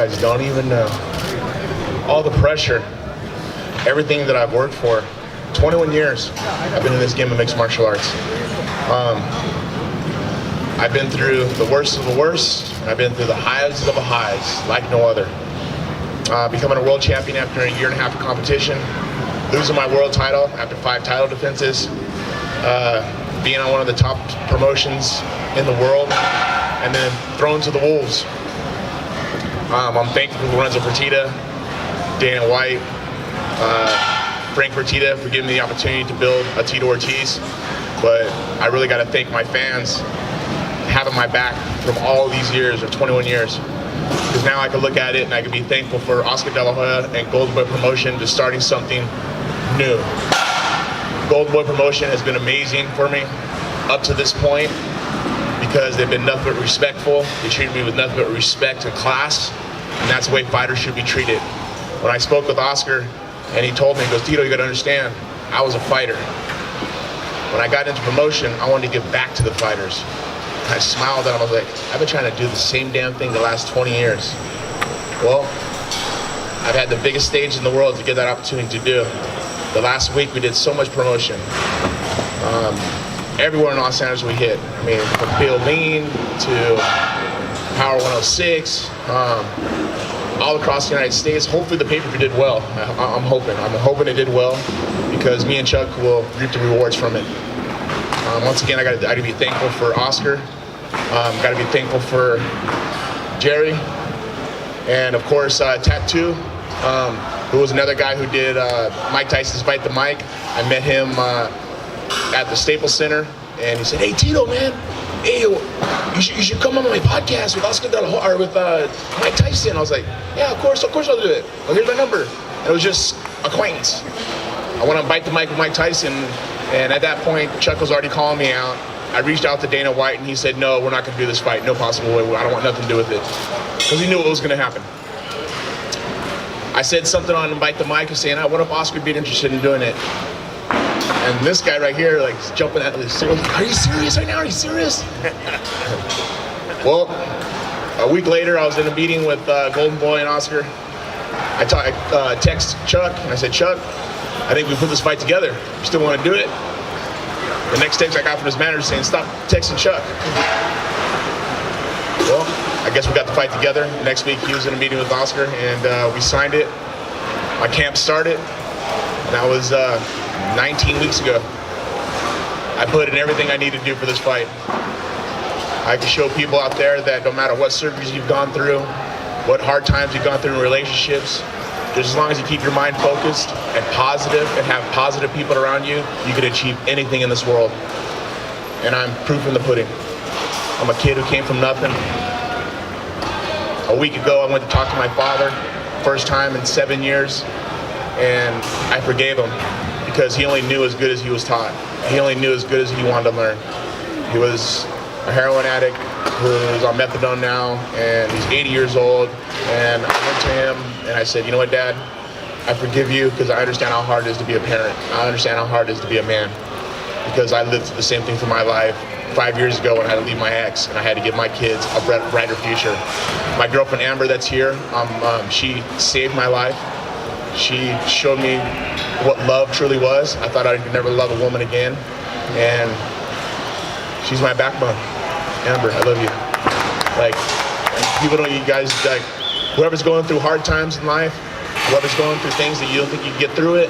guys don't even know. All the pressure, everything that I've worked for. 21 years I've been in this game of mixed martial arts. I've been through the worst of the worst, and I've been through the highs of the highs like no other. Becoming a world champion after a year and a half of competition, losing my world title after 5 title defenses, being on one of the top promotions in the world, and then thrown to the wolves. I'm thankful for Lorenzo Fertitta, Dana White, Frank Fertitta for giving me the opportunity to build a Tito Ortiz. But I really got to thank my fans having my back from all these years, or 21 years. Because now I can look at it and I can be thankful for Oscar De La Hoya and Golden Boy Promotion just starting something new. Golden Boy Promotion has been amazing for me up to this point because they've been nothing but respectful. They treated me with nothing but respect and class, and that's the way fighters should be treated. When I spoke with Oscar and he told me, he goes, Tito, you gotta understand, I was a fighter. When I got into promotion, I wanted to give back to the fighters. I smiled at him. I was like, I've been trying to do the same damn thing the last 20 years. Well, I've had the biggest stage in the world to get that opportunity to do. The last week we did so much promotion. Everywhere in Los Angeles we hit. I mean, from Bill Lean to Power 106, all across the United States. Hopefully the pay-per-view did well. I'm hoping it did well because me and Chuck will reap the rewards from it. Once again, I got to be thankful for Oscar. Got to be thankful for Jerry, and of course Tattoo, who was another guy who did Mike Tyson's Fight the Mic. I met him at the Staples Center, and he said, "Hey Tito, man, hey, you should come on my podcast with Oscar De La Hoya or with Mike Tyson." I was like, "Yeah, of course I'll do it. Well, here's my number." And it was just acquaintance. I went on Bite the Mic with Mike Tyson, and at that point, Chuck was already calling me out. I reached out to Dana White, and he said, "No, we're not going to do this fight. No possible way. I don't want nothing to do with it," because he knew what was going to happen. I said something on Bite the Mic, saying, "What if Oscar would be interested in doing it?" And this guy right here, like, jumping at me, "Are you serious right now? Are you serious?" Well, a week later, I was in a meeting with Golden Boy and Oscar. I text Chuck, and I said, "Chuck, I think we put this fight together. You still want to do it?" The next text I got from his manager saying, "Stop texting Chuck." Well, I guess we got the fight together. Next week, he was in a meeting with Oscar, and we signed it. My camp started, and that was 19 weeks ago. I put in everything I needed to do for this fight. I can show people out there that no matter what surgeries you've gone through, what hard times you've gone through in relationships, just as long as you keep your mind focused and positive and have positive people around you, you can achieve anything in this world. And I'm proof in the pudding. I'm a kid who came from nothing. A week ago, I went to talk to my father, first time in 7 years, and I forgave him because he only knew as good as he was taught. He only knew as good as he wanted to learn. He was a heroin addict who's on methadone now, and he's 80 years old. And I went to him and I said, "You know what, Dad? I forgive you because I understand how hard it is to be a parent. I understand how hard it is to be a man because I lived the same thing for my life 5 years ago when I had to leave my ex and I had to give my kids a brighter future." My girlfriend Amber, that's here, she saved my life. She showed me what love truly was. I thought I could never love a woman again, and she's my backbone. Amber, I love you. Like, people don't, you guys, like, whoever's going through hard times in life, whoever's going through things that you don't think you can get through it,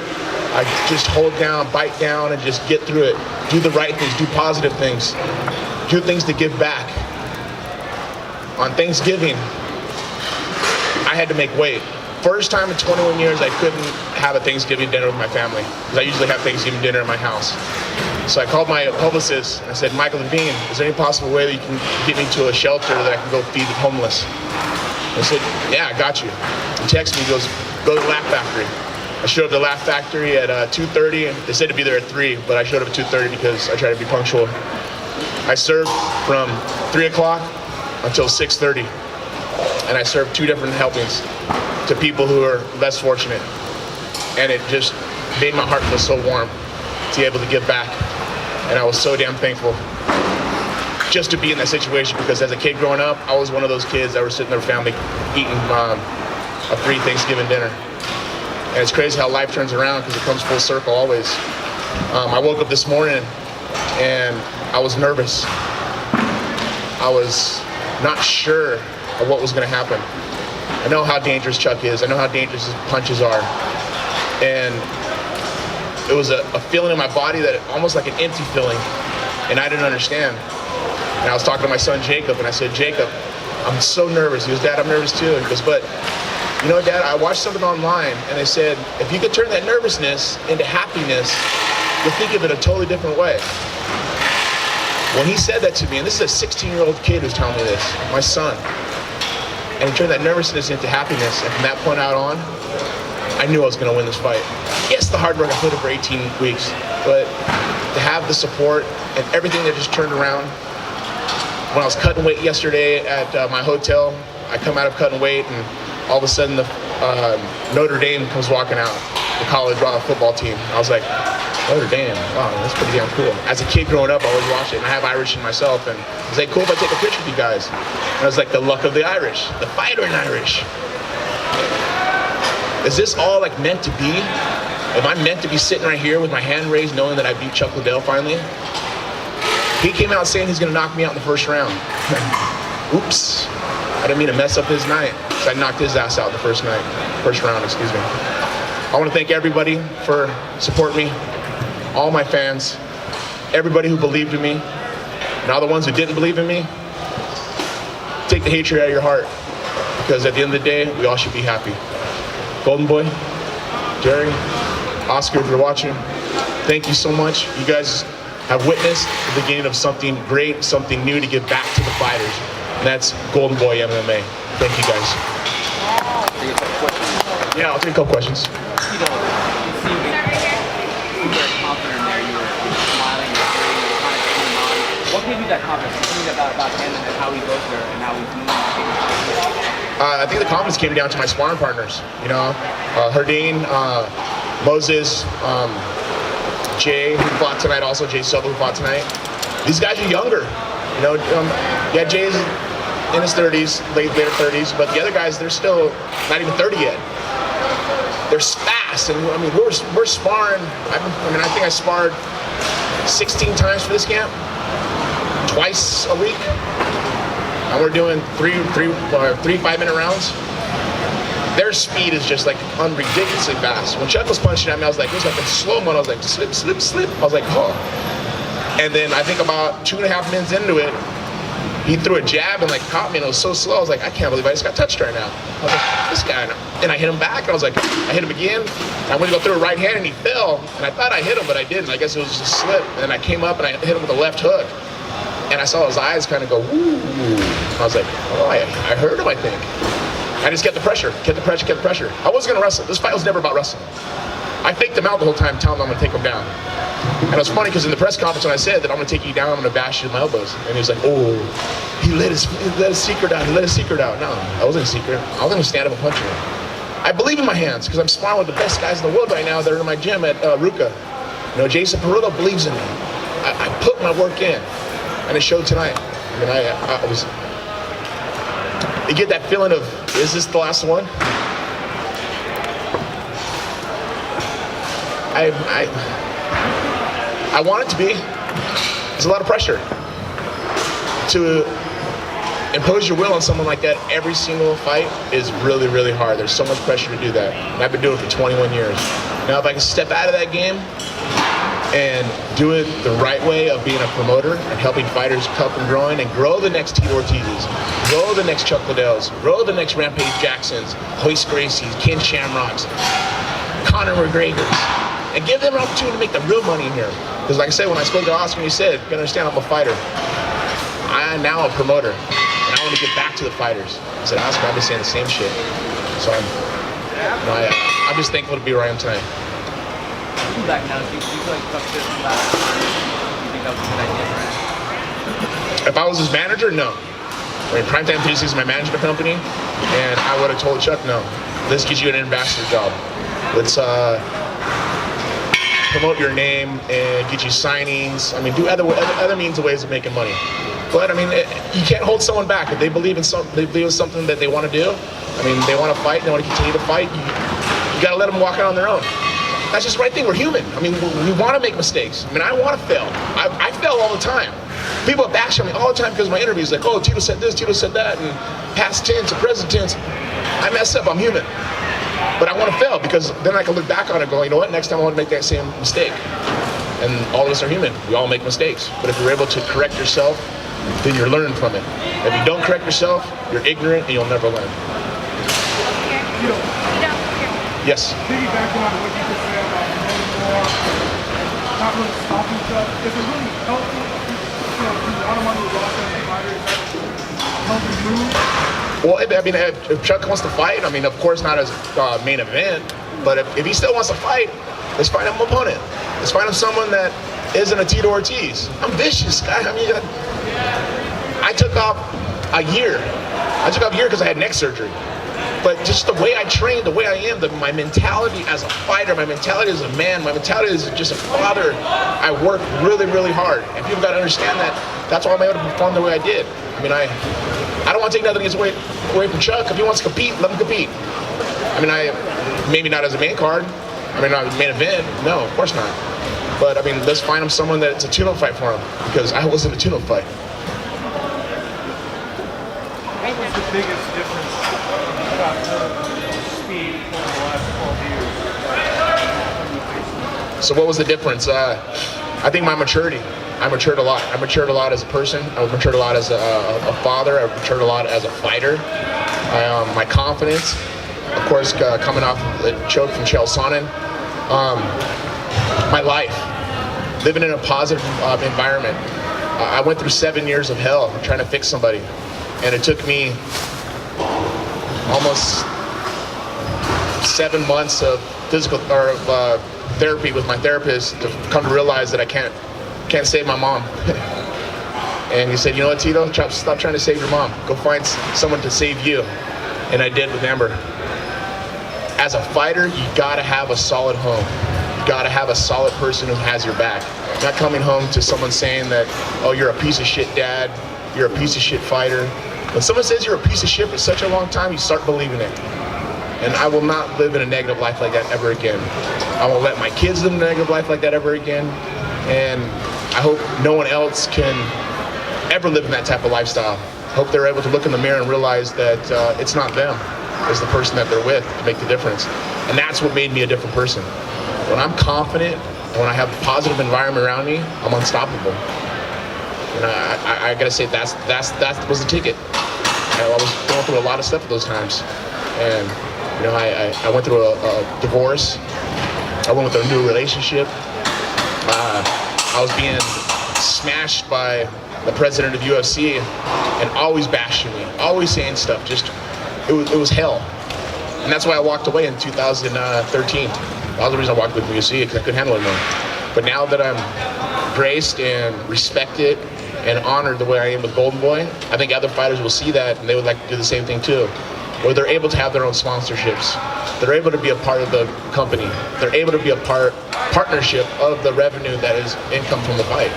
I just hold down, bite down, and just get through it. Do the right things, do positive things, do things to give back. On Thanksgiving, I had to make weight. First time in 21 years I couldn't have a Thanksgiving dinner with my family because I usually have Thanksgiving dinner in my house. So I called my publicist and I said, "Michael Levine, is there any possible way that you can get me to a shelter that I can go feed the homeless?" I said, "Yeah, I got you." He texted me, he goes, "Go to the Laugh Factory." I showed up to the Laugh Factory at 2:30, and they said to be there at 3, but I showed up at 2:30 because I try to be punctual. I served from 3 o'clock until 6:30, and I served 2 different helpings to people who are less fortunate. And it just made my heart feel so warm to be able to give back. And I was so damn thankful. just to be in that situation, because as a kid growing up, I was one of those kids that were sitting in their family eating a free Thanksgiving dinner. And it's crazy how life turns around, because it comes full circle always. I woke up this morning and I was nervous. I was not sure of what was going to happen. I know how dangerous Chuck is. I know how dangerous his punches are. And it was a feeling in my body that almost like an empty feeling, and I didn't understand. And I was talking to my son Jacob, and I said, Jacob, I'm so nervous. He goes, Dad, I'm nervous too. He goes, but you know, Dad, I watched something online, and they said, if you could turn that nervousness into happiness, you'll think of it a totally different way. When he said that to me, and this is a 16-year-old kid who's telling me this, my son, and he turned that nervousness into happiness, and from that point out on, I knew I was going to win this fight. Yes, the hard work I put in for 18 weeks, but to have the support and everything that just turned around. When I was cutting weight yesterday at my hotel, I come out of cutting weight, and all of a sudden the Notre Dame comes walking out, the college football team. I was like, Notre Dame, wow, that's pretty damn cool. As a kid growing up, I always watched it, and I have Irish in myself, and I was like, cool if I take a picture with you guys. And I was like, the luck of the Irish, the fighter in Irish. Is this all like meant to be? Am I meant to be sitting right here with my hand raised knowing that I beat Chuck Liddell finally? He came out saying he's gonna knock me out in the first round. Oops, I didn't mean to mess up his night. So I knocked his ass out in the first round, excuse me. I wanna thank everybody for supporting me, all my fans, everybody who believed in me, and all the ones who didn't believe in me. Take the hatred out of your heart, because at the end of the day, we all should be happy. Golden Boy, Jerry, Oscar, if you're watching, thank you so much. You guys have witnessed the beginning of something great, something new to give back to the fighters. And that's Golden Boy MMA. Thank you guys. Yeah, I'll take a couple questions. Tito, you seem very confident there. You were smiling, you were kind of coming on. What gave you that confidence? Tell me about him and how he goes there and how he's moving. I think the confidence came down to my sparring partners. You know, Herdine, Moses, Jay, who fought tonight, also Jay Silva, who fought tonight. These guys are younger. You know, yeah, Jay's in his 30s, later 30s, but the other guys, they're still not even 30 yet. They're fast, and I mean, we're sparring. I think I sparred 16 times for this camp, twice a week, and we're doing three 5-minute rounds. Their speed is just like unridiculously fast. When Chuck was punching at me, I was like, it was like in slow-mo. I was like, slip, slip, slip. I was like, oh. And then I think about 2.5 minutes into it, he threw a jab and like caught me, and it was so slow. I was like, I can't believe I just got touched right now. I was like, this guy. And I hit him back, and I was like, I hit him again. I went to go through a right hand, and he fell. And I thought I hit him, but I didn't. I guess it was just a slip. And I came up, and I hit him with a left hook. And I saw his eyes kind of go, woo. I was like, oh, I heard him, I think. I just kept the pressure. I wasn't going to wrestle. This fight was never about wrestling. I faked him out the whole time, telling him I'm going to take him down. And it was funny because in the press conference when I said that I'm going to take you down, I'm going to bash you with my elbows. And he was like, oh, he let his secret out. No, that wasn't a secret. I was going to stand up and punch him. I believe in my hands because I'm sparring with the best guys in the world right now that are in my gym at Ruka. You know, Jason Perillo believes in me. I put my work in, and it showed tonight. I mean, I was... You get that feeling of, is this the last one? I want it to be. There's a lot of pressure to impose your will on someone like that. Every single fight is really, really hard. There's so much pressure to do that. And I've been doing it for 21 years. Now, if I can step out of that game and do it the right way of being a promoter and helping fighters cup and growing and grow the next Tito Ortizes, grow the next Chuck Liddells, grow the next Rampage Jacksons, Hoist Gracies, Ken Shamrocks, Conor McGregors, and give them an opportunity to make the real money in here. Because like I said, when I spoke to Oscar, he said, you understand, I'm a fighter. I am now a promoter, and I want to get back to the fighters. I said, Oscar, I've been saying the same shit. So I'm just thankful to be where I am tonight. Back now, do you feel like Chuck did some last time? Do you think that was a good idea for him? If I was his manager, no. I mean, Primetime 360 is my management company, and I would have told Chuck, no, let's get you an ambassador job. Let's promote your name and get you signings. I mean, do other means of ways of making money. But I mean, you can't hold someone back if they believe in something that they want to do. I mean, they want to fight, they want to continue to fight. You got to let them walk out on their own. That's just the right thing. We're human. I mean, we want to make mistakes. I mean, I want to fail. I fail all the time. People bash on me all the time because of my interviews, like, oh, Tito said this, Tito said that, and past tense and present tense. I mess up. I'm human. But I want to fail because then I can look back on it and go, you know what, next time I want to make that same mistake. And all of us are human. We all make mistakes. But if you're able to correct yourself, then you're learning from it. If you don't correct yourself, you're ignorant and you'll never learn. Yes? Piggybacking on what you just said about promoting more, not really stopping stuff, is it really helpful? You know, a lot of money was lost as a fighter, help you move? Well, I mean, if Chuck wants to fight, I mean, of course not as main event, but if he still wants to fight, let's find him an opponent. Let's find him someone that isn't a Tito Ortiz. I'm vicious, guy. I mean, I took off a year. I took off a year because I had neck surgery. But just the way I train, the way I am, my mentality as a fighter, my mentality as a man, my mentality as just a father, I work really, really hard. And people got to understand that. That's why I'm able to perform the way I did. I mean, I don't want to take nothing away from Chuck. If he wants to compete, let him compete. I mean, maybe not as a main card. I mean, not as a main event. No, of course not. But I mean, let's find him someone that's a tune-up fight for him, because I wasn't a tune-up fight. What was the biggest difference about speed over the last 12 years? So what was the difference? I think my maturity. I matured a lot. I matured a lot as a person. I matured a lot as a father. I matured a lot as a fighter. My confidence, of course, coming off the choke from Chael Sonnen. My life, living in a positive environment. I went through 7 years of hell trying to fix somebody. And it took me almost 7 months of physical therapy with my therapist to come to realize that I can't save my mom. And he said, you know what, Tito, stop trying to save your mom. Go find someone to save you. And I did with Amber. As a fighter, you gotta have a solid home. You gotta have a solid person who has your back. Not coming home to someone saying that, oh, you're a piece of shit dad, you're a piece of shit fighter. When someone says you're a piece of shit for such a long time, you start believing it. And I will not live in a negative life like that ever again. I won't let my kids live in a negative life like that ever again. And I hope no one else can ever live in that type of lifestyle. I hope they're able to look in the mirror and realize that it's not them, it's the person that they're with to make the difference. And that's what made me a different person. When I'm confident, and when I have a positive environment around me, I'm unstoppable. And I gotta say, that was the ticket. I was going through a lot of stuff at those times. And you know, I went through a divorce. I went with a new relationship. I was being smashed by the president of UFC and always bashing me, always saying stuff. Just, it was hell. And that's why I walked away in 2013. That was the reason I walked away from UFC, because I couldn't handle it anymore. But now that I'm graced and respected and honored the way I am with Golden Boy, I think other fighters will see that and they would like to do the same thing too. Where they're able to have their own sponsorships. They're able to be a part of the company. They're able to be a partnership of the revenue that is income from the fight.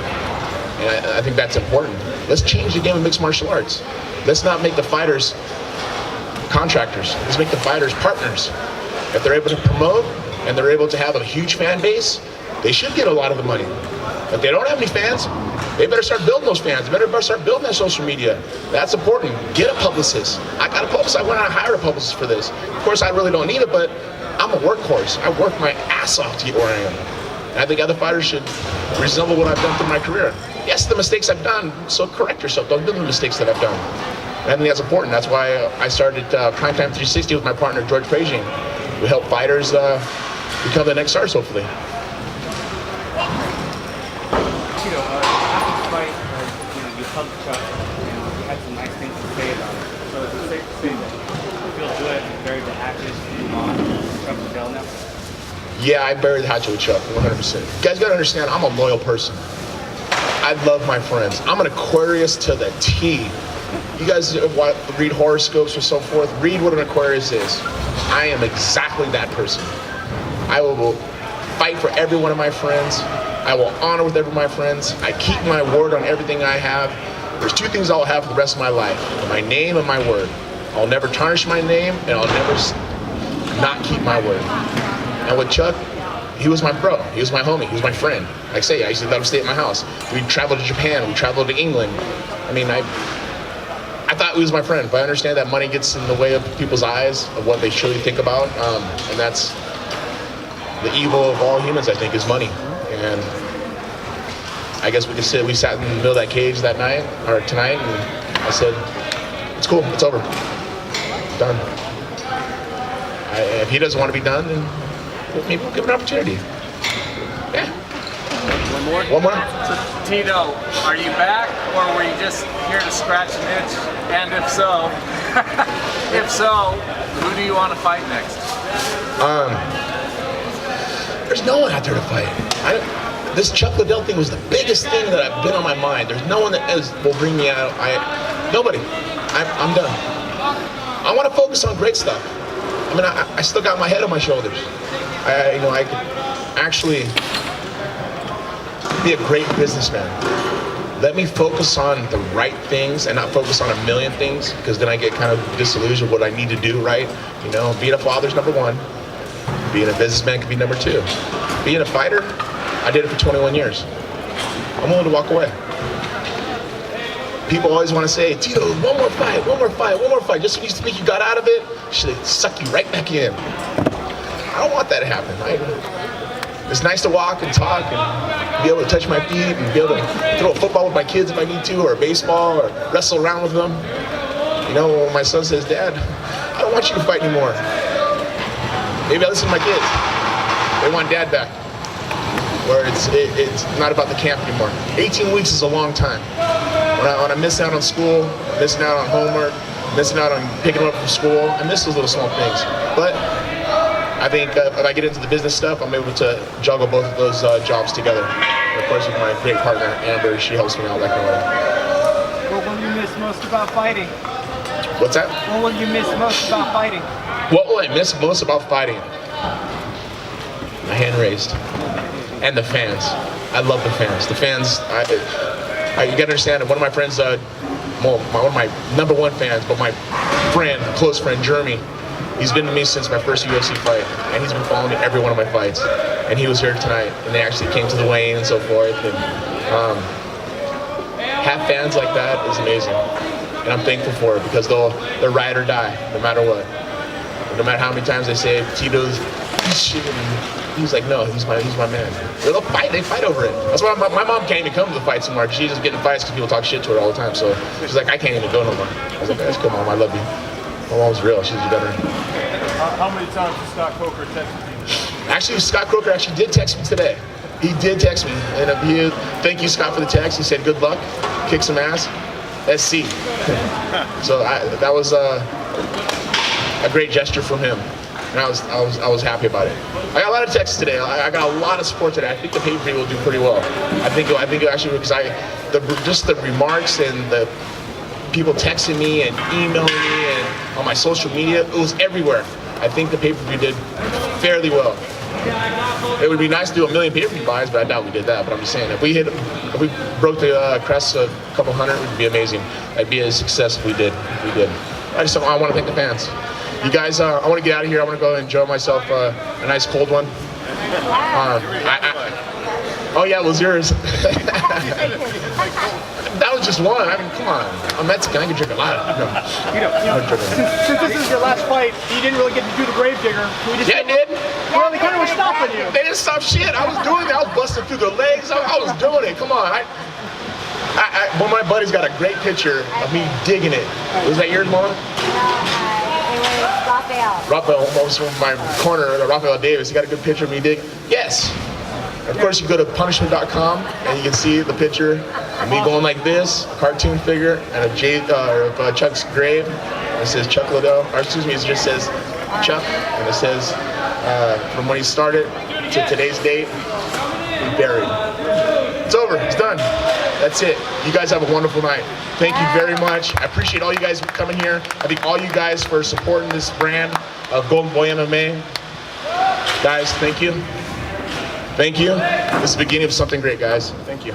And I think that's important. Let's change the game of mixed martial arts. Let's not make the fighters contractors. Let's make the fighters partners. If they're able to promote and they're able to have a huge fan base, they should get a lot of the money. If they don't have any fans, they better start building those fans. They better start building that social media. That's important. Get a publicist. I got a publicist. I went out and hired a publicist for this. Of course, I really don't need it, but I'm a workhorse. I work my ass off to get where I am. And I think other fighters should resemble what I've done through my career. Yes, the mistakes I've done, so correct yourself. Don't do the mistakes that I've done. And I think that's important. That's why I started Primetime 360 with my partner, George Pragin. We help fighters become the next stars, hopefully. Tito, after the fight, you hugged Chuck, you had some nice things to say about it. So is it safe to say that you feel good and buried the hatchet on Chuck Liddell now? Yeah, I buried the hatchet with Chuck, 100%. You guys gotta understand, I'm a loyal person. I love my friends. I'm an Aquarius to the T. You guys read horoscopes or so forth, read what an Aquarius is. I am exactly that person. I will fight for every one of my friends. I will honor with every one of my friends. I keep my word on everything I have. There's 2 things I'll have for the rest of my life: my name and my word. I'll never tarnish my name, and I'll never not keep my word. And with Chuck, he was my bro. He was my homie. He was my friend. Like I say, I used to let him stay at my house. We traveled to Japan. We traveled to England. I mean, I thought he was my friend, but I understand that money gets in the way of people's eyes of what they truly think about, and that's the evil of all humans, I think, is money. And I guess we sat in the middle of that cage that night, or tonight, and I said, it's cool, it's over, done. If he doesn't want to be done, then maybe we'll give him an opportunity. Yeah. One more? Tito, are you back, or were you just here to scratch an itch? And if so, who do you want to fight next? There's no one out there to fight. This Chuck Liddell thing was the biggest thing that I've been on my mind. There's no one that will bring me out. Nobody. I'm done. I want to focus on great stuff. I mean, I still got my head on my shoulders. I could actually be a great businessman. Let me focus on the right things and not focus on a million things, because then I get kind of disillusioned with what I need to do right. Being a father's number 1. Being a businessman could be number 2. Being a fighter, I did it for 21 years. I'm willing to walk away. People always want to say, Tito, one more fight. Just when you think you got out of it, should suck you right back in. I don't want that to happen. It's nice to walk and talk and be able to touch my feet and be able to throw a football with my kids if I need to, or baseball, or wrestle around with them. When my son says, Dad, I don't want you to fight anymore. Maybe I listen to my kids. They want Dad back. Where it's not about the camp anymore. 18 weeks is a long time. When I miss out on school, missing out on homework, missing out on picking them up from school, I miss those little small things. But I think if I get into the business stuff, I'm able to juggle both of those jobs together. And of course, with my great partner, Amber, she helps me out like no other. What will you miss most about fighting? What's that? What will you miss most about fighting? What will I miss most about fighting? My hand raised. And the fans. I love the fans. The fans, you gotta understand that one of my friends, one of my number 1 fans, but my friend, close friend, Jeremy, he's been with me since my first UFC fight, and he's been following me every one of my fights. And he was here tonight, and they actually came to the weigh-in and so forth. And have fans like that is amazing, and I'm thankful for it, because they're ride or die, no matter what. No matter how many times they say Tito's shit, and he's like, no, he's my man. They fight over it. That's why my mom can't even come to the fights anymore. She's just getting fights because people talk shit to her all the time. So she's like, I can't even go no more. I was like, that's cool, Mom, I love you. My mom's real. She's a veteran. How many times did Scott Coker text you? Actually, Scott Coker actually did text me today. He did text me, and thank you, Scott, for the text. He said, good luck, kick some ass, SC. So that was a great gesture from him, and I was happy about it. I got a lot of texts today. I got a lot of support today. I think the pay-per-view will do pretty well. I think it actually, because just the remarks and the people texting me and emailing me and on my social media, it was everywhere. I think the pay-per-view did fairly well. It would be nice to do 1 million pay-per-view buys, but I doubt we did that. But I'm just saying, if we broke the crest of a couple hundred, it would be amazing. That'd be a success if we did. I want to thank the fans. You guys, I want to get out of here. I want to go enjoy myself a nice cold one. Oh yeah, it was yours. That was just one. I mean, come on. I'm Mexican. I can drink a lot. No. Since this is your last fight, you didn't really get to do the gravedigger. Yeah, I did. Well, they kind of were stopping you. They didn't stop shit. I was doing it. I was busting through their legs. I was doing it. Come on. One of my buddies got a great picture of me digging it. Was that yours, Mom? It was Rafael, almost from my corner, Rafael Davis. He got a good picture of me digging. Yes. Of course, you go to punishment.com and you can see the picture of me going like this, a cartoon figure, and of Chuck's grave. And it says Chuck Liddell, or excuse me, it just says Chuck, and it says from when he started to today's date, he's buried. It's over. It's done. That's it. You guys have a wonderful night. Thank you very much. I appreciate all you guys for coming here. I think all you guys for supporting this brand of Golden Boy MMA. Guys, thank you. Thank you. This is the beginning of something great, guys. Thank you.